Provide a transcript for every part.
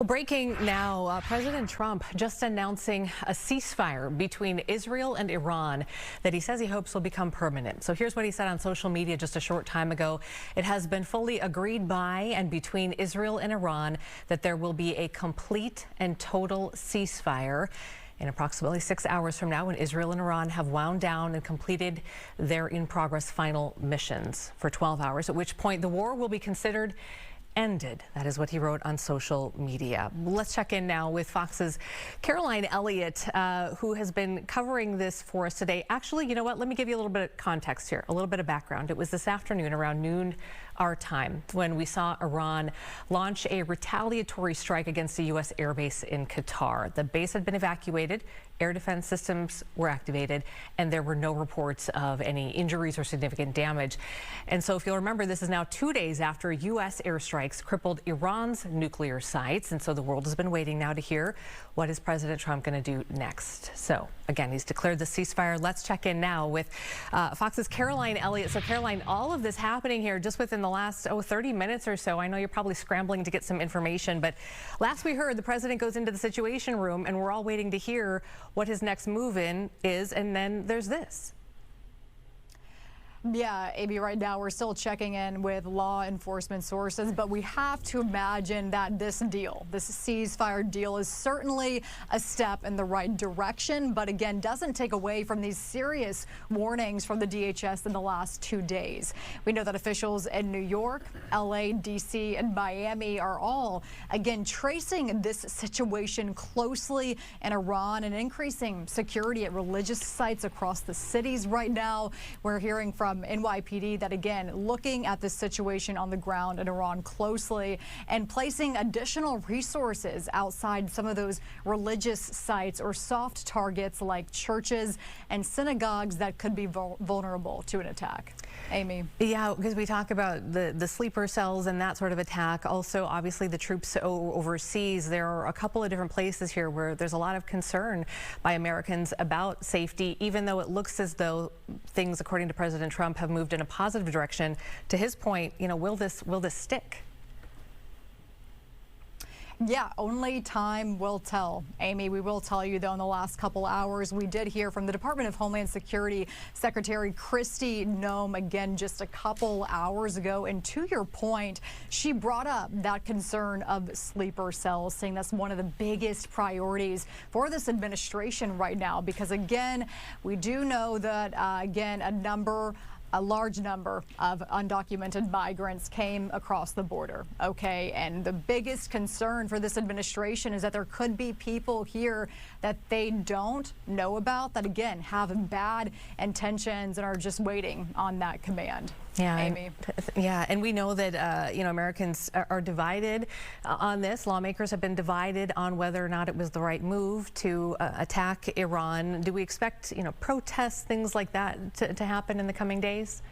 Breaking now, President Trump just announcing a ceasefire between Israel and Iran that he says he hopes will become permanent. So here's what he said on social media just a short time ago. It has been fully agreed by and between Israel and Iran that there will be a complete and total ceasefire in approximately 6 hours from now, when Israel and Iran have wound down and completed their in-progress final missions for 12 hours, at which point the war will be considered ended. That is what he wrote on social media. Let's check in now with Fox's Caroline Elliott, who has been covering this for us today. Actually, you know what? Let me give you a little bit of context here, a little bit of background. It was this afternoon around noon our time when we saw Iran launch a retaliatory strike against a U.S. airbase in Qatar. The base had been evacuated, air defense systems were activated, and there were no reports of any injuries or significant damage. And so if you'll remember, this is now 2 days after U.S. airstrikes crippled Iran's nuclear sites. And so the world has been waiting now to hear, what is President Trump going to do next? So again, he's declared the ceasefire. Let's check in now with Fox's Caroline Elliott. So Caroline, all of this happening here just within the last 30 minutes or so. I know you're probably scrambling to get some information, but last we heard, the president goes into the Situation Room and we're all waiting to hear what his next move is, and then there's this. Yeah, Amy, right now we're still checking in with law enforcement sources, but we have to imagine that this ceasefire deal is certainly a step in the right direction, but again, doesn't take away from these serious warnings from the DHS in the last 2 days. We know that officials in New York, LA, DC, and Miami are all, again, tracing this situation closely in Iran and increasing security at religious sites across the cities right now. We're hearing from NYPD that, again, looking at the situation on the ground in Iran closely and placing additional resources outside some of those religious sites or soft targets like churches and synagogues that could be vulnerable to an attack. Amy. Yeah, because we talk about the sleeper cells and that sort of attack. Also, obviously, the troops overseas. There are a couple of different places here where there's a lot of concern by Americans about safety, even though it looks as though things, according to President Trump, have moved in a positive direction. To his point, you know, will this stick? Yeah, only time will tell. Amy, we will tell you, though, in the last couple hours, we did hear from the Department of Homeland Security Secretary Kristi Noem, again, just a couple hours ago. And to your point, she brought up that concern of sleeper cells, saying that's one of the biggest priorities for this administration right now, because, again, we do know that, again, a large number of undocumented migrants came across the border, okay? And the biggest concern for this administration is that there could be people here that they don't know about that, again, have bad intentions and are just waiting on that command. Yeah, Amy. And we know that, you know, Americans are divided on this. Lawmakers have been divided on whether or not it was the right move to attack Iran. Do we expect, you know, protests, things like that to happen in the coming days?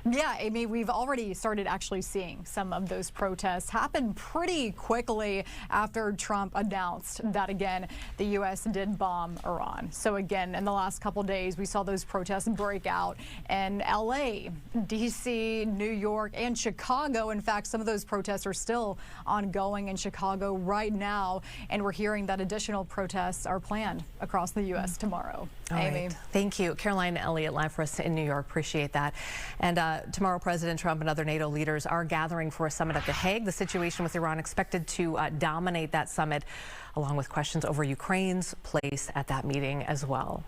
Yeah, Amy, we've already started actually seeing some of those protests happen pretty quickly after Trump announced that, again, the U.S. did bomb Iran. So, again, in the last couple days, we saw those protests break out in L.A., D.C., New York, and Chicago. In fact, some of those protests are still ongoing in Chicago right now, and we're hearing that additional protests are planned across the U.S. tomorrow. All Amy. right. Thank you. Caroline Elliott, live for us in New York. Appreciate that. And tomorrow, President Trump and other NATO leaders are gathering for a summit at The Hague. The situation with Iran expected to dominate that summit, along with questions over Ukraine's place at that meeting as well.